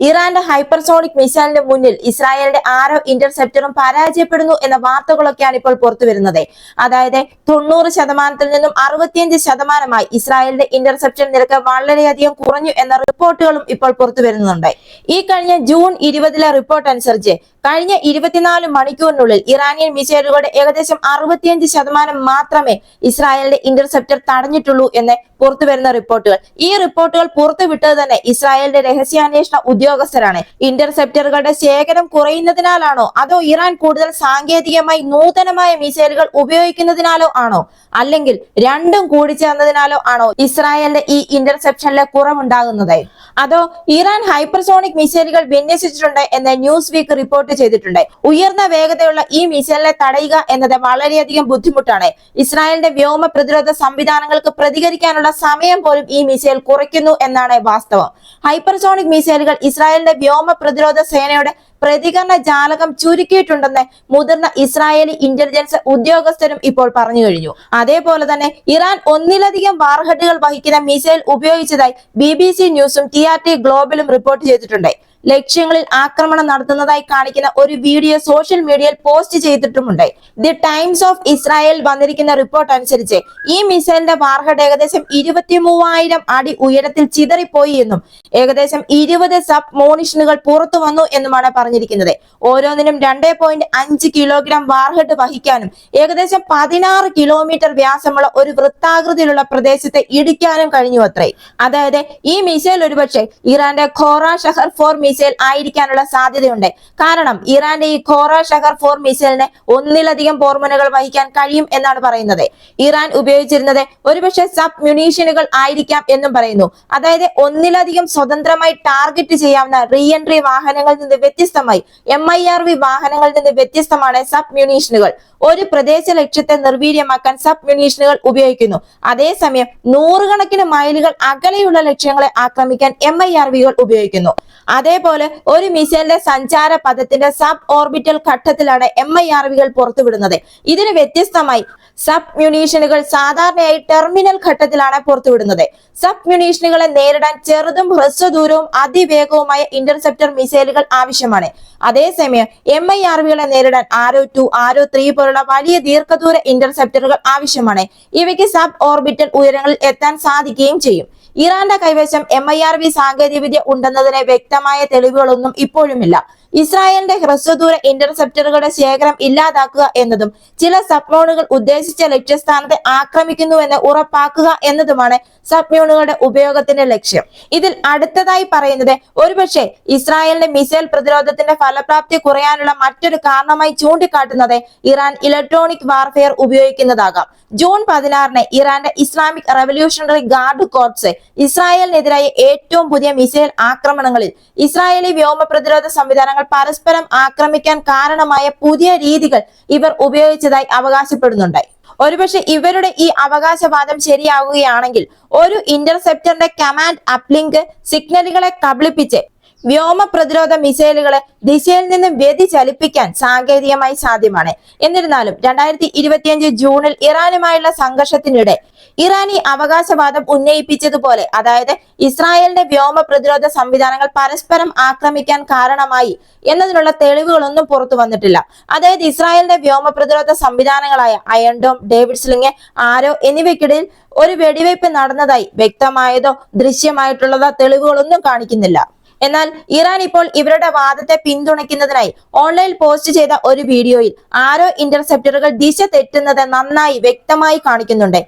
ഇറാന്റെ ഹൈപ്പർസോണിക് മിസൈലിന് മുന്നിൽ ഇസ്രായേലിന്റെ ആരോ ഇന്റർസെപ്റ്ററും പരാജയപ്പെടുന്നു എന്ന വാർത്തകളൊക്കെയാണ് ഇപ്പോൾ പുറത്തുവരുന്നത്. അതായത് 90% നിന്നും 65%മായി ഇസ്രായേലിന്റെ ഇന്റർസെപ്ഷൻ നിരക്ക് വളരെയധികം കുറഞ്ഞു എന്ന റിപ്പോർട്ടുകളും ഇപ്പോൾ പുറത്തു വരുന്നുണ്ട്. ഈ കഴിഞ്ഞ ജൂൺ 20 റിപ്പോർട്ട് അനുസരിച്ച് കഴിഞ്ഞ 24 മണിക്കൂറിനുള്ളിൽ ഇറാനിയൻ മിസൈലുകളുടെ ഏകദേശം 65% മാത്രമേ ഇസ്രായേലിന്റെ ഇന്റർസെപ്റ്റർ തടഞ്ഞിട്ടുള്ളൂ എന്ന് പുറത്തുവരുന്ന റിപ്പോർട്ടുകൾ. ഈ റിപ്പോർട്ടുകൾ പുറത്തുവിട്ടത് തന്നെ ഇസ്രായേലിന്റെ രഹസ്യാന്വേഷണ ഉദ്യോഗസ്ഥരാണ്. ഇന്റർസെപ്റ്ററുകളുടെ ശേഖരം കുറയുന്നതിനാലാണോ അതോ ഇറാൻ കൂടുതൽ സാങ്കേതികമായി നൂതനമായ മിസൈലുകൾ ഉപയോഗിക്കുന്നതിനാലോ ആണോ, അല്ലെങ്കിൽ രണ്ടും കൂടിച്ചേർന്നതിനാലോ ആണോ ഇസ്രായേലിന്റെ ഈ ഇന്റർസെപ്ഷനിലെ കുറവുണ്ടാകുന്നത്? അതോ ഇറാൻ ഹൈപ്പർസോണിക് മിസൈലുകൾ വിന്യസിച്ചിട്ടുണ്ട് എന്ന് ന്യൂസ് വീക്ക് റിപ്പോർട്ട് ചെയ്തിട്ടുണ്ട്. ഉയർന്ന വേഗതയുള്ള ഈ മിസൈലിനെ തടയുക എന്നത് വളരെയധികം ബുദ്ധിമുട്ടാണ്. ഇസ്രായേലിന്റെ വ്യോമ പ്രതിരോധ സംവിധാനങ്ങൾക്ക് പ്രതികരിക്കാനുള്ള സമയം പോലും ഈ മിസൈൽ കുറയ്ക്കുന്നു എന്നാണ് വാസ്തവം. ഹൈപ്പർസോണിക് മിസൈലുകൾ ഇസ്രായേലിന്റെ വ്യോമ പ്രതിരോധ സേനയുടെ പ്രതികരണ ജാലകം ചുരുക്കിയിട്ടുണ്ടെന്ന് മുതിർന്ന ഇസ്രായേലി ഇന്റലിജൻസ് ഉദ്യോഗസ്ഥരും ഇപ്പോൾ പറഞ്ഞു കഴിഞ്ഞു. അതേപോലെ തന്നെ ഇറാൻ ഒന്നിലധികം വാർഹെഡുകൾ വഹിക്കുന്ന മിസൈൽ ഉപയോഗിച്ചതായി BBC ന്യൂസും TRT ഗ്ലോബലും റിപ്പോർട്ട് ചെയ്തിട്ടുണ്ട്. ലക്ഷ്യങ്ങളിൽ ആക്രമണം നടത്തുന്നതായി കാണിക്കുന്ന ഒരു വീഡിയോ സോഷ്യൽ മീഡിയയിൽ പോസ്റ്റ് ചെയ്തിട്ടുമുണ്ട്. ദി ടൈംസ് ഓഫ് ഇസ്രായേൽ വന്നിരിക്കുന്ന റിപ്പോർട്ട് അനുസരിച്ച് ഈ മിസൈലിന്റെ വാർഹെഡ് ഏകദേശം 23,000 അടി ഉയരത്തിൽ ചിതറിപ്പോയി എന്നും ഏകദേശം 20 സബ് മോണിഷനുകൾ പുറത്തു വന്നു എന്നുമാണ് പറഞ്ഞിരിക്കുന്നത്. ഓരോന്നിനും 2.5 കിലോഗ്രാം വാർഹെഡ് വഹിക്കാനും ഏകദേശം 16 കിലോമീറ്റർ വ്യാസമുള്ള ഒരു വൃത്താകൃതിയിലുള്ള പ്രദേശത്തെ ഇടിക്കാനും കഴിഞ്ഞു അത്രേ. അതായത് ഈ മിസൈൽ ഒരുപക്ഷെ ഇറാന്റെ ഖോറ ഷഹർ 4 മിസൈൽ ആയിരിക്കാനുള്ള സാധ്യതയുണ്ട്. കാരണം ഇറാന്റെ ഈ ഖോറ ഷഹർ 4 മിസൈലിന് ഒന്നിലധികം പോർമുനകൾ വഹിക്കാൻ കഴിയും എന്നാണ് പറയുന്നത്. ഇറാൻ ഉപയോഗിച്ചിരുന്നത് ഒരുപക്ഷെ സബ് മ്യൂണീഷനുകൾ ആയിരിക്കാം എന്നും പറയുന്നു. അതായത് ഒന്നിലധികം സ്വതന്ത്രമായി ടാർഗറ്റ് ചെയ്യാവുന്ന റീ എൻട്രി വാഹനങ്ങളിൽ നിന്ന് വ്യത്യസ്തമായി MIRV വാഹനങ്ങളിൽ നിന്ന് വ്യത്യസ്തമാണ് സബ് മ്യൂണീഷനുകൾ. ഒരു പ്രദേശ ലക്ഷ്യത്തെ നിർവീര്യമാക്കാൻ സബ് മ്യൂണീഷനുകൾ ഉപയോഗിക്കുന്നു. അതേസമയം നൂറുകണക്കിന് മൈലുകൾ അകലെയുള്ള ലക്ഷ്യങ്ങളെ ആക്രമിക്കാൻ MIRVകൾ ഉപയോഗിക്കുന്നു. അതേപോലെ ഒരു മിസൈലിന്റെ സഞ്ചാര പഥത്തിന്റെ സബ് ഓർബിറ്റൽ ഘട്ടത്തിലാണ് MIRVകൾ പുറത്തുവിടുന്നത്. ഇതിന് വ്യത്യസ്തമായി സബ് മ്യൂണീഷനുകൾ സാധാരണയായി ടെർമിനൽ ഘട്ടത്തിലാണ് പുറത്തുവിടുന്നത്. സബ് മ്യൂണീഷനുകളെ നേരിടാൻ ചെറുതും ഹ്രസ്വദൂരവും അതിവേഗവുമായ ഇന്റർസെപ്റ്റർ മിസൈലുകൾ ആവശ്യമാണ്. അതേസമയം MIRVകളെ നേരിടാൻ ആരോ 2, ആരോ 3 പോലുള്ള വലിയ ദീർഘദൂര ഇന്റർസെപ്റ്ററുകൾ ആവശ്യമാണ്. ഇവയ്ക്ക് സബ് ഓർബിറ്റൽ ഉയരങ്ങളിൽ എത്താൻ സാധിക്കുകയും ചെയ്യും. ഇറാന്റെ കൈവശം MIRV സാങ്കേതികവിദ്യ ഉണ്ടെന്നതിന് വ്യക്തമായ തെളിവുകളൊന്നും ഇപ്പോഴുമില്ല. ഇസ്രായേലിന്റെ ഹ്രസ്വദൂര ഇന്റർസെപ്റ്ററുകളുടെ ശേഖരം ഇല്ലാതാക്കുക എന്നതും ചില സബ്മോണുകൾ ഉദ്ദേശിച്ച ലക്ഷ്യസ്ഥാനത്തെ ആക്രമിക്കുന്നുവെന്ന് ഉറപ്പാക്കുക എന്നതുമാണ് സബ്മ്യൂണുകളുടെ ഉപയോഗത്തിന്റെ ലക്ഷ്യം. ഇതിൽ അടുത്തതായി പറയുന്നത് ഒരുപക്ഷെ ഇസ്രായേലിന്റെ മിസൈൽ പ്രതിരോധത്തിന്റെ ഫലപ്രാപ്തി കുറയാനുള്ള മറ്റൊരു കാരണമായി ചൂണ്ടിക്കാട്ടുന്നത് ഇറാൻ ഇലക്ട്രോണിക് വാർഫെയർ ഉപയോഗിക്കുന്നതാകാം. ജൂൺ 16 ഇറാന്റെ ഇസ്ലാമിക് റവല്യൂഷണറി ഗാർഡ് കോർപ്സ് ഇസ്രായേലിനെതിരായ ഏറ്റവും പുതിയ മിസൈൽ ആക്രമണങ്ങളിൽ ഇസ്രായേലി വ്യോമ പ്രതിരോധ സംവിധാനങ്ങൾ പരസ്പരം ആക്രമിക്കാൻ കാരണമായ പുതിയ രീതികൾ ഇവർ ഉപയോഗിച്ചതായി അവകാശപ്പെടുന്നുണ്ട്. ഒരുപക്ഷെ ഇവരുടെ ഈ അവകാശവാദം ശരിയാവുകയാണെങ്കിൽ ഒരു ഇന്റർസെപ്റ്ററിന്റെ കമാൻഡ് അപ്ലിങ്ക് സിഗ്നലുകളെ കബളിപ്പിച്ച് വ്യോമ പ്രതിരോധ മിസൈലുകളെ ദിശയിൽ നിന്നും വ്യതിചലിപ്പിക്കാൻ സാങ്കേതികമായി സാധ്യമാണ്. എന്നിരുന്നാലും 2025 ജൂണിൽ ഇറാനുമായുള്ള സംഘർഷത്തിനിടെ ഇറാനി അവകാശവാദം ഉന്നയിപ്പിച്ചതുപോലെ, അതായത് ഇസ്രായേലിന്റെ വ്യോമ പ്രതിരോധ സംവിധാനങ്ങൾ പരസ്പരം ആക്രമിക്കാൻ കാരണമായി എന്നതിനുള്ള തെളിവുകളൊന്നും പുറത്തു വന്നിട്ടില്ല. അതായത് ഇസ്രായേലിന്റെ വ്യോമ പ്രതിരോധ സംവിധാനങ്ങളായ അയൺ ഡോം, ഡേവിഡ് സ്ലിംഗ്, ആരോ എന്നിവയ്ക്കിടയിൽ ഒരു വെടിവയ്പ് നടന്നതായി വ്യക്തമായതോ ദൃശ്യമായിട്ടുള്ളതോ തെളിവുകളൊന്നും കാണിക്കുന്നില്ല. എന്നാൽ ഇറാൻ ഇപ്പോൾ ഇവരുടെ വാദത്തെ പിന്തുണയ്ക്കുന്നതിനായി ഓൺലൈൻ പോസ്റ്റ് ചെയ്ത ഒരു വീഡിയോയിൽ ആരോ ഇന്റർസെപ്റ്ററുകൾ ദിശ തെറ്റുന്നത് നന്നായി വ്യക്തമായി കാണിക്കുന്നുണ്ട്.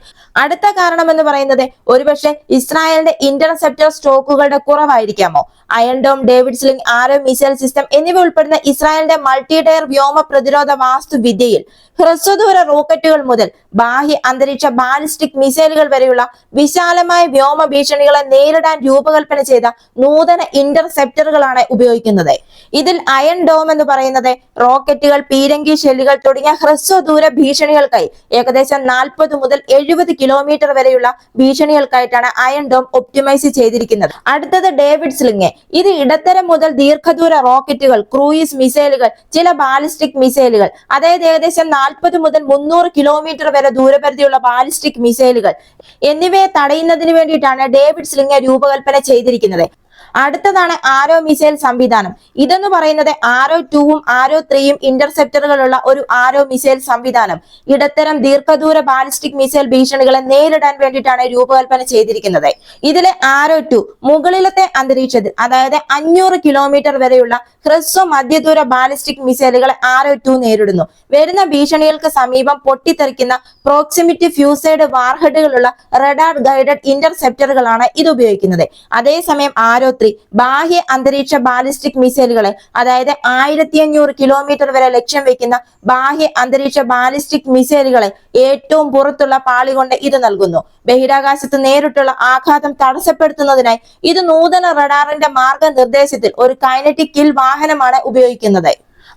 അടുത്ത കാരണം എന്ന് പറയുന്നത് ഒരുപക്ഷെ ഇസ്രായേലിന്റെ ഇന്റർസെപ്റ്റർ സ്റ്റോക്കുകളുടെ കുറവായിരിക്കാമോ? Iron Dome, David Sling, Arrow missile system എന്നിവ ഉൾപ്പെടുന്ന ഇസ്രായേലിന്റെ മൾട്ടി ടയർ വ്യോമ പ്രതിരോധ വാസ്തുവിദ്യയിൽ ഹ്രസ്വദൂര റോക്കറ്റുകൾ മുതൽ ബാഹ്യ അന്തരീക്ഷ ബാലിസ്റ്റിക് മിസൈലുകൾ വരെയുള്ള വിശാലമായ വ്യോമ ഭീഷണികളെ നേരിടാൻ രൂപകൽപ്പന ചെയ്ത നൂതന ഇന്റർസെപ്റ്ററുകളാണ് ഉപയോഗിക്കുന്നത്. ഇതിൽ അയൺ ഡോം എന്ന് പറയുന്നത് റോക്കറ്റുകൾ, പീരങ്കി ഷെല്ലുകൾ തുടങ്ങിയ ഹ്രസ്വദൂര ഭീഷണികൾക്കായി ഏകദേശം 40 മുതൽ 70 കിലോമീറ്റർ വരെയുള്ള ഭീഷണികൾക്കായിട്ടാണ് അയൺ ഡോം ഒപ്റ്റിമൈസ് ചെയ്തിരിക്കുന്നത്. അടുത്തത് ഡേവിഡ് സ്ലിംഗ്. ഇത് ഇടത്തരം മുതൽ ദീർഘദൂര റോക്കറ്റുകൾ, ക്രൂയിസ് മിസൈലുകൾ, ചില ബാലിസ്റ്റിക് മിസൈലുകൾ, അതായത് ഏകദേശം 40 മുതൽ 300 കിലോമീറ്റർ വരെ ദൂരപരിധിയുള്ള ബാലിസ്റ്റിക് മിസൈലുകൾ എന്നിവയെ തടയുന്നതിന് വേണ്ടിയിട്ടാണ് ഡേവിഡ് സ്ലിംഗ് രൂപകൽപ്പന ചെയ്തിരിക്കുന്നത്. അടുത്തതാണ് ആരോ മിസൈൽ സംവിധാനം. ഇതെന്ന് പറയുന്നത് ആരോ 2ഉം ആരോ 3യും ഇന്റർസെപ്റ്ററുകളുള്ള ഒരു ആരോ മിസൈൽ സംവിധാനം ഇടത്തരം ദീർഘദൂര ബാലിസ്റ്റിക് മിസൈൽ ഭീഷണികളെ നേരിടാൻ വേണ്ടിയിട്ടാണ് രൂപകൽപ്പന ചെയ്തിരിക്കുന്നത്. ഇതിലെ ആരോ 2 മുകളിലത്തെ അന്തരീക്ഷത്തിൽ, അതായത് 500 കിലോമീറ്റർ വരെയുള്ള ഹ്രസ്വ മധ്യദൂര ബാലിസ്റ്റിക് മിസൈലുകളെ ആരോ 2 നേരിടുന്നു. വരുന്ന ഭീഷണികൾക്ക് സമീപം പൊട്ടിത്തെറിക്കുന്ന പ്രോക്സിമിറ്റി ഫ്യൂസൈഡ് വാർഹെഡുകളുള്ള റഡാർ ഗൈഡഡ് ഇന്റർസെപ്റ്ററുകളാണ് ഇത് ഉപയോഗിക്കുന്നത്. അതേസമയം ആരോ 3 ബാഹ്യ അന്തരീക്ഷ ബാലിസ്റ്റിക് മിസൈലുകളെ, അതായത് 1500 കിലോമീറ്റർ വരെ ലക്ഷ്യം വെക്കുന്ന ബാഹ്യ അന്തരീക്ഷ ബാലിസ്റ്റിക് മിസൈലുകളെ ഏറ്റവും പുറത്തുള്ള പാളി കൊണ്ട് ഇത് നൽകുന്നു. ബഹിരാകാശത്ത് നേരിട്ടുള്ള ആഘാതം തടസ്സപ്പെടുത്തുന്നതിനായി ഇത് നൂതന റഡാറിന്റെ മാർഗനിർദ്ദേശത്തിൽ ഒരു കൈനറ്റിക് കിൽ വാഹനമാണ് ഉപയോഗിക്കുന്നത്.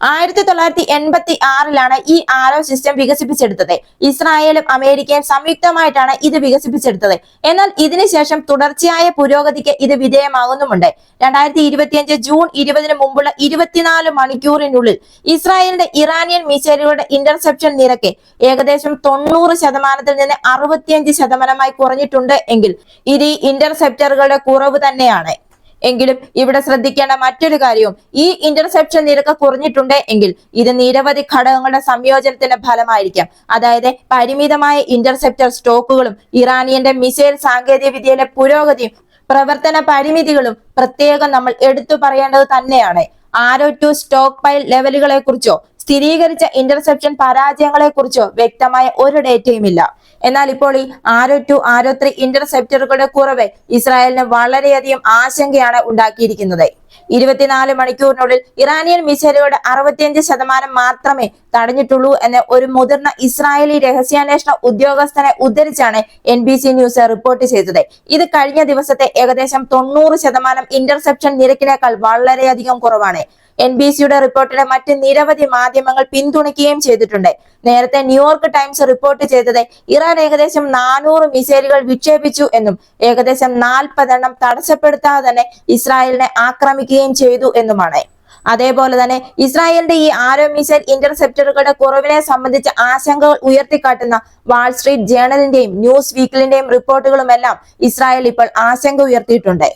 1986 ഈ ആരോ സിസ്റ്റം വികസിപ്പിച്ചെടുത്തത്. ഇസ്രായേലും അമേരിക്കയും സംയുക്തമായിട്ടാണ് ഇത് വികസിപ്പിച്ചെടുത്തത്. എന്നാൽ ഇതിനുശേഷം തുടർച്ചയായ പുരോഗതിക്ക് ഇത് വിധേയമാകുന്നുമുണ്ട്. 2025 ജൂൺ 20 മുമ്പുള്ള 24 മണിക്കൂറിനുള്ളിൽ ഇസ്രായേലിന്റെ ഇറാനിയൻ മിസൈലുകളുടെ ഇന്റർസെപ്ഷൻ നിരക്ക് ഏകദേശം 90% നിന്ന് 65% കുറഞ്ഞിട്ടുണ്ട് എങ്കിൽ ഇത് ഈ ഇന്റർസെപ്റ്ററുകളുടെ കുറവ് തന്നെയാണ്. എങ്കിലും ഇവിടെ ശ്രദ്ധിക്കേണ്ട മറ്റൊരു കാര്യവും, ഈ ഇന്റർസെപ്ഷൻ നിരക്ക് കുറഞ്ഞിട്ടുണ്ട് എങ്കിൽ ഇത് നിരവധി ഘടകങ്ങളുടെ സംയോജനത്തിന്റെ ഫലമായിരിക്കാം. അതായത് പരിമിതമായ ഇന്റർസെപ്റ്റർ സ്റ്റോക്കുകളും ഇറാനിയന്റെ മിസൈൽ സാങ്കേതിക വിദ്യയിലെ പുരോഗതിയും പ്രവർത്തന പരിമിതികളും പ്രത്യേകം നമ്മൾ എടുത്തു പറയേണ്ടത് തന്നെയാണ്. ആരോ 2 സ്റ്റോക്ക് പൈൽ ലെവലുകളെ കുറിച്ചോ സ്ഥിരീകരിച്ച ഇന്റർസെപ്ഷൻ പരാജയങ്ങളെ കുറിച്ചോ വ്യക്തമായ ഒരു ഡേറ്റയുമില്ല. എന്നാൽ ഇപ്പോൾ ഈ ആരോ 2 ആരോ 3 ഇന്റർസെപ്റ്ററുകളുടെ കുറവ് ഇസ്രായേലിന് വളരെയധികം ആശങ്കയാണ് ഉണ്ടാക്കിയിരിക്കുന്നത്. 24 മണിക്കൂറിനുള്ളിൽ ഇറാനിയൻ മിസൈലുകളുടെ 65% മാത്രമേ തടഞ്ഞിട്ടുള്ളൂ എന്ന് ഒരു മുതിർന്ന ഇസ്രായേലി രഹസ്യാന്വേഷണ ഉദ്യോഗസ്ഥനെ ഉദ്ധരിച്ചാണ് NBC ന്യൂസ് റിപ്പോർട്ട് ചെയ്തത്. ഇത് കഴിഞ്ഞ ദിവസത്തെ ഏകദേശം 90% ഇന്റർസെപ്ഷൻ നിരക്കിനേക്കാൾ വളരെയധികം കുറവാണ്. NBCയുടെ റിപ്പോർട്ടിനെ മറ്റ് നിരവധി മാധ്യമങ്ങൾ പിന്തുണയ്ക്കുകയും ചെയ്തിട്ടുണ്ട്. നേരത്തെ ന്യൂയോർക്ക് ടൈംസ് റിപ്പോർട്ട് ചെയ്തത് ഇറാൻ ഏകദേശം 400 മിസൈലുകൾ വിക്ഷേപിച്ചു എന്നും ഏകദേശം 40 എണ്ണം തടസ്സപ്പെടുത്താതെ തന്നെ ഇസ്രായേലിനെ ആക്രമിക്കുകയും ചെയ്തു എന്നുമാണ്. അതേപോലെ തന്നെ ഇസ്രായേലിന്റെ ഈ ആരോ മിസൈൽ ഇന്റർസെപ്റ്ററുകളുടെ കുറവിനെ സംബന്ധിച്ച ആശങ്കകൾ ഉയർത്തിക്കാട്ടുന്ന വാൾസ്ട്രീറ്റ് ജേണലിന്റെയും ന്യൂസ് വീക്കിലിന്റെയും റിപ്പോർട്ടുകളുമെല്ലാം ഇസ്രായേൽ ഇപ്പോൾ ആശങ്ക ഉയർത്തിയിട്ടുണ്ട്.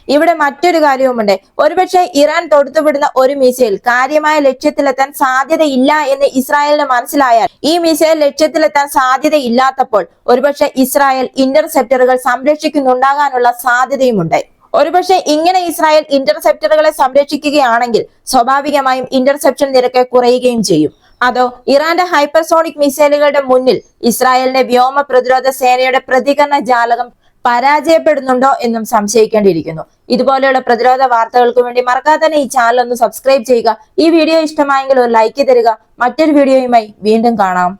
ഇവിടെ മറ്റൊരു കാര്യവുമുണ്ട്. ഒരുപക്ഷെ ഇറാൻ തൊടുത്തുവിടുന്ന ഒരു മിസൈൽ കാര്യമായ ലക്ഷ്യത്തിലെത്താൻ സാധ്യതയില്ല എന്ന് ഇസ്രായേലിന് മനസ്സിലായാൽ, ഈ മിസൈൽ ലക്ഷ്യത്തിലെത്താൻ സാധ്യതയില്ലാത്തപ്പോൾ ഒരുപക്ഷെ ഇസ്രായേൽ ഇന്റർസെപ്റ്ററുകൾ സംരക്ഷിക്കുന്നുണ്ടാകാനുള്ള സാധ്യതയുമുണ്ട്. ഒരുപക്ഷെ ഇങ്ങനെ ഇസ്രായേൽ ഇന്റർസെപ്റ്ററുകളെ സംരക്ഷിക്കുകയാണെങ്കിൽ സ്വാഭാവികമായും ഇന്റർസെപ്ഷൻ നിരക്ക് കുറയുകയും ചെയ്യും. അതോ ഇറാന്റെ ഹൈപ്പർസോണിക് മിസൈലുകളുടെ മുന്നിൽ ഇസ്രായേലിന്റെ വ്യോമ പ്രതിരോധ സേനയുടെ പ്രതികരണ ജാലകം പരാജയപ്പെടുന്നുണ്ടോ എന്നും സംശയിക്കേണ്ടിയിരിക്കുന്നു. ഇതുപോലെയുള്ള പ്രതിരോധ വാർത്തകൾക്ക് വേണ്ടി മറക്കാതെ തന്നെ ഈ ചാനൽ ഒന്ന് സബ്സ്ക്രൈബ് ചെയ്യുക. ഈ വീഡിയോ ഇഷ്ടമായെങ്കിൽ ഒരു ലൈക്ക് തരിക. മറ്റൊരു വീഡിയോയുമായി വീണ്ടും കാണാം.